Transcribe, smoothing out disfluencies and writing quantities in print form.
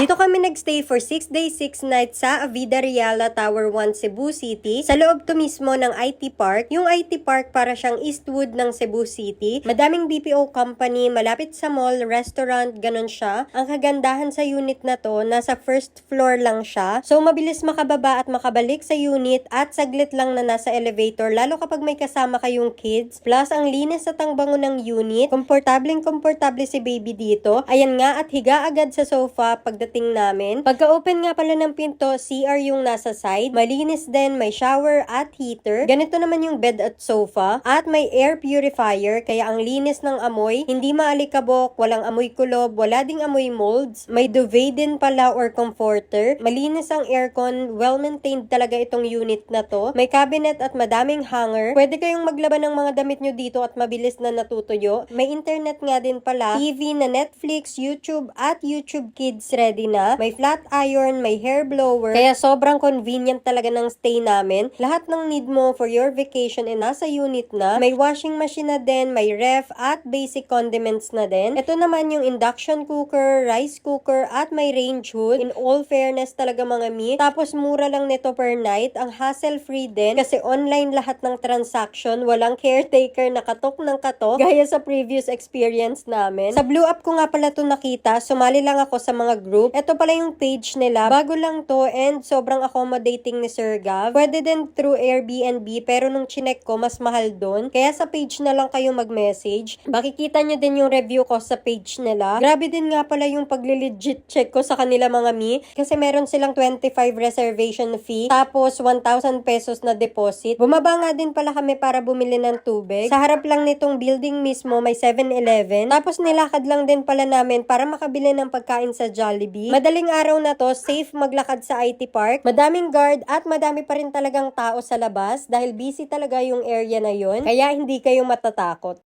Dito kami nagstay for 6 days, 6 nights sa Avida Reala Tower 1, Cebu City. Sa loob to mismo ng IT Park. Yung IT Park para siyang Eastwood ng Cebu City. Madaming BPO company, malapit sa mall, restaurant, ganun siya. Ang kagandahan sa unit na to, nasa first floor lang siya. So, mabilis makababa at makabalik sa unit at saglit lang na nasa elevator, lalo kapag may kasama kayong kids. Plus, ang linis at ang bango ng unit. Komportable si baby dito. Ayan nga at higa agad sa sofa pagdating namin. Pagka-open nga pala ng pinto, CR yung nasa side. Malinis din, may shower at heater. Ganito naman yung bed at sofa. At may air purifier, kaya ang linis ng amoy. Hindi maalikabok, walang amoy kulob, wala ding amoy molds. May duvet din pala or comforter. Malinis ang aircon, well-maintained talaga itong unit na to. May cabinet at madaming hanger. Pwede kayong maglaban ng mga damit nyo dito at mabilis na natutuyo. May internet nga din pala. TV na Netflix, YouTube at YouTube Kids ready na. May flat iron, may hair blower. Kaya sobrang convenient talaga ng stay namin. Lahat ng need mo for your vacation ay nasa unit na. May washing machine na din, may ref at basic condiments na din. Ito naman yung induction cooker, rice cooker at may range hood. In all fairness talaga mga mi. Tapos mura lang nito per night. Ang hassle-free din kasi online lahat ng transaction. Walang caretaker na katok ng katok gaya sa previous experience namin. Sa Blue App ko nga pala ito nakita. Sumali lang ako sa mga group. Ito pala yung page nila. Bago lang to and sobrang accommodating ni Sir Gav. Pwede din through Airbnb pero nung chinek ko mas mahal doon. Kaya sa page na lang kayo mag-message. Makikita nyo din yung review ko sa page nila. Grabe din nga pala yung pagli-legit check ko sa kanila mga mi. Kasi meron silang 25 reservation fee. Tapos 1,000 pesos na deposit. Bumaba nga din pala kami para bumili ng tubig. Sa harap lang nitong building mismo may 7-Eleven. Tapos nilakad lang din pala namin para makabili ng pagkain sa Jollibee. Madaling araw na to, safe maglakad sa IT Park. Madaming guard at madami pa rin talagang tao sa labas dahil busy talaga yung area na yon. Kaya hindi kayo matatakot.